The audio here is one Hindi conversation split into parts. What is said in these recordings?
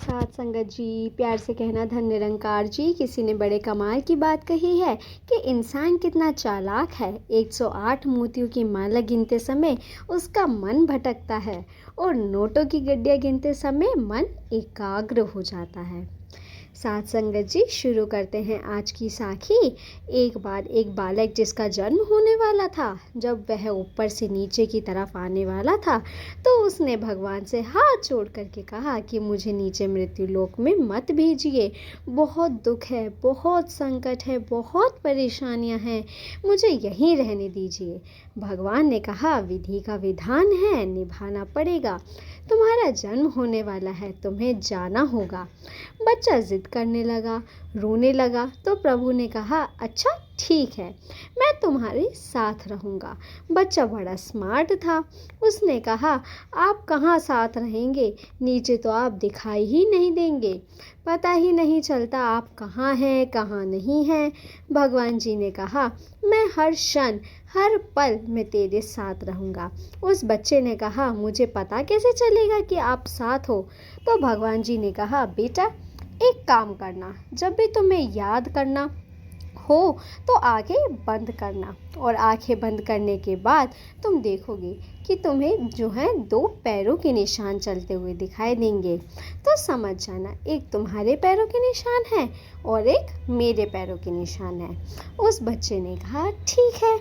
साथ संगत जी, प्यार से कहना धन निरंकार जी। किसी ने बड़े कमाल की बात कही है कि इंसान कितना चालाक है। 108 मोतियों की माला गिनते समय उसका मन भटकता है और नोटों की गड्डियाँ गिनते समय मन एकाग्र हो जाता है। साथ संगत जी, शुरू करते हैं आज की साखी। एक बार एक बालक जिसका जन्म होने वाला था, जब वह ऊपर से नीचे की तरफ आने वाला था तो उसने भगवान से हाथ जोड़ करके कहा कि मुझे नीचे मृत्यु लोक में मत भेजिए। बहुत दुख है, बहुत संकट है, बहुत परेशानियां हैं, मुझे यहीं रहने दीजिए। भगवान ने कहा, विधि का विधान है, निभाना पड़ेगा। तुम्हारा जन्म होने वाला है, तुम्हें जाना होगा। बच्चा जिद करने लगा, रोने लगा तो प्रभु ने कहा, अच्छा ठीक है, मैं तुम्हारे साथ रहूँगा। बच्चा बड़ा स्मार्ट था। उसने कहा, आप कहाँ साथ रहेंगे, नीचे तो आप दिखाई ही नहीं देंगे, पता ही नहीं चलता आप कहाँ हैं कहाँ नहीं हैं। भगवान जी ने कहा, मैं हर क्षण हर पल में तेरे साथ रहूँगा। उस बच्चे ने कहा, मुझे पता कैसे चलेगा कि आप साथ हो। तो भगवान जी ने कहा, बेटा एक काम करना, जब भी तुम्हें याद करना हो तो आंखें बंद करना, और आंखें बंद करने के बाद तुम देखोगे कि तुम्हें जो है 2 पैरों के निशान चलते हुए दिखाई देंगे। तो समझ जाना, एक तुम्हारे पैरों के निशान है और एक मेरे पैरों के निशान है। उस बच्चे ने कहा, ठीक है।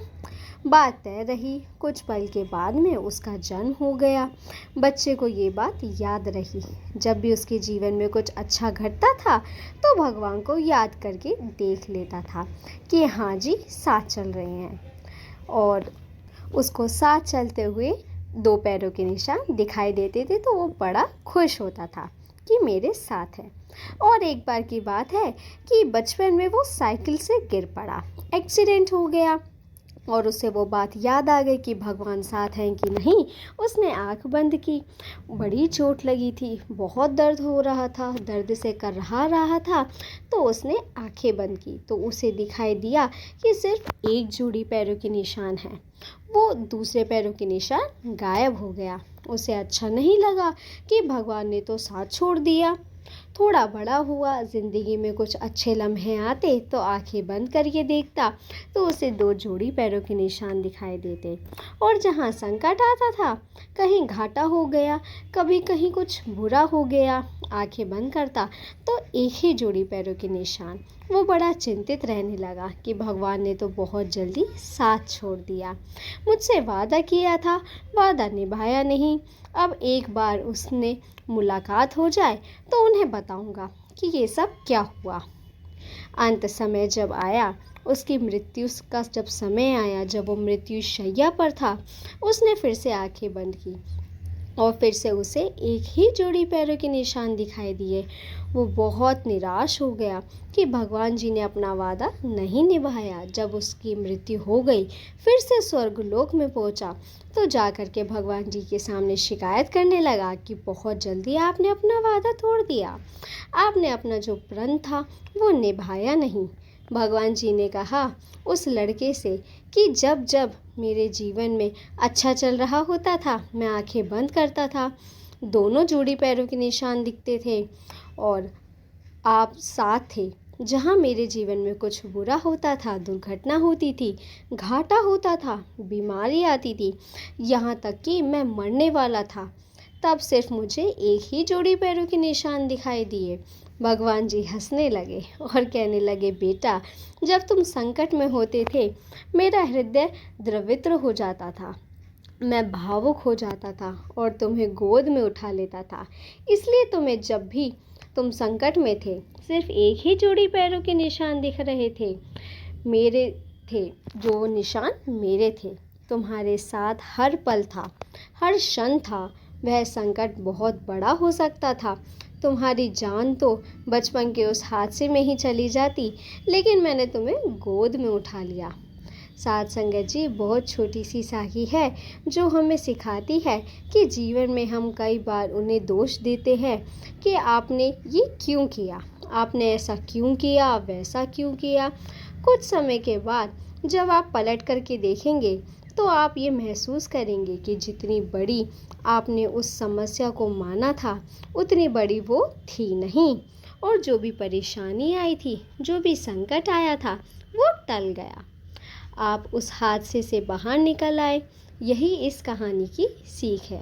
बात तय रही। कुछ पल के बाद में उसका जन्म हो गया। बच्चे को ये बात याद रही। जब भी उसके जीवन में कुछ अच्छा घटता था तो भगवान को याद करके देख लेता था कि हाँ जी, साथ चल रहे हैं, और उसको साथ चलते हुए 2 पैरों के निशान दिखाई देते थे तो वो बड़ा खुश होता था कि मेरे साथ है। और एक बार की बात है कि बचपन में वो साइकिल से गिर पड़ा, एक्सीडेंट हो गया, और उसे वो बात याद आ गई कि भगवान साथ हैं कि नहीं। उसने आंख बंद की, बड़ी चोट लगी थी, बहुत दर्द हो रहा था, दर्द से कर रहा था। तो उसने आंखें बंद की तो उसे दिखाई दिया कि सिर्फ एक जोड़ी पैरों के निशान है, वो दूसरे पैरों के निशान गायब हो गया। उसे अच्छा नहीं लगा कि भगवान ने तो साथ छोड़ दिया। थोड़ा बड़ा हुआ, ज़िंदगी में कुछ अच्छे लम्हे आते तो आंखें बंद करके देखता तो उसे 2 जोड़ी पैरों के निशान दिखाई देते। और जहाँ संकट आता था, कहीं घाटा हो गया, कभी कहीं कुछ बुरा हो गया, आंखें बंद करता तो एक ही जोड़ी पैरों के निशान। वो बड़ा चिंतित रहने लगा कि भगवान ने तो बहुत जल्दी साथ छोड़ दिया, मुझसे वादा किया था, वादा निभाया नहीं। अब एक बार उसने मुलाकात हो जाए तो उन्हें बताऊंगा कि ये सब क्या हुआ। अंत समय जब आया, उसकी मृत्यु का जब समय आया, जब वो मृत्यु शैया पर था, उसने फिर से आंखें बंद की और फिर से उसे एक ही जोड़ी पैरों के निशान दिखाई दिए। वो बहुत निराश हो गया कि भगवान जी ने अपना वादा नहीं निभाया। जब उसकी मृत्यु हो गई, फिर से स्वर्गलोक में पहुंचा तो जाकर के भगवान जी के सामने शिकायत करने लगा कि बहुत जल्दी आपने अपना वादा तोड़ दिया, आपने अपना जो प्रण था वो निभाया नहीं। भगवान जी ने कहा उस लड़के से कि जब जब मेरे जीवन में अच्छा चल रहा होता था, मैं आंखें बंद करता था, दोनों जोड़ी पैरों के निशान दिखते थे और आप साथ थे। जहाँ मेरे जीवन में कुछ बुरा होता था, दुर्घटना होती थी, घाटा होता था, बीमारी आती थी, यहाँ तक कि मैं मरने वाला था, तब सिर्फ मुझे एक ही जोड़ी पैरों के निशान दिखाई दिए। भगवान जी हंसने लगे और कहने लगे, बेटा जब तुम संकट में होते थे, मेरा हृदय द्रवित हो जाता था, मैं भावुक हो जाता था और तुम्हें गोद में उठा लेता था। इसलिए तुम्हें जब भी तुम संकट में थे, सिर्फ एक ही जोड़ी पैरों के निशान दिख रहे थे, मेरे थे, जो निशान मेरे थे, तुम्हारे साथ हर पल था, हर क्षण था। वह संकट बहुत बड़ा हो सकता था, तुम्हारी जान तो बचपन के उस हादसे में ही चली जाती, लेकिन मैंने तुम्हें गोद में उठा लिया। साथ संगत जी, बहुत छोटी सी साखी है जो हमें सिखाती है कि जीवन में हम कई बार उन्हें दोष देते हैं कि आपने ये क्यों किया, आपने ऐसा क्यों किया, वैसा क्यों किया। कुछ समय के बाद जब आप पलट करके देखेंगे तो आप ये महसूस करेंगे कि जितनी बड़ी आपने उस समस्या को माना था, उतनी बड़ी वो थी नहीं, और जो भी परेशानी आई थी, जो भी संकट आया था, वो टल गया। आप उस हादसे से बाहर निकल आए। यही इस कहानी की सीख है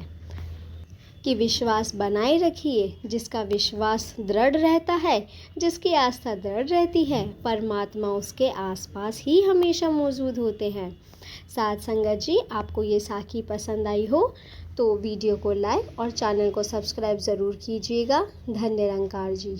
कि विश्वास बनाए रखिए। जिसका विश्वास दृढ़ रहता है, जिसकी आस्था दृढ़ रहती है, परमात्मा उसके आसपास ही हमेशा मौजूद होते हैं। साथ संगत जी, आपको ये साखी पसंद आई हो तो वीडियो को लाइक और चैनल को सब्सक्राइब ज़रूर कीजिएगा। धन्य निरंकार जी।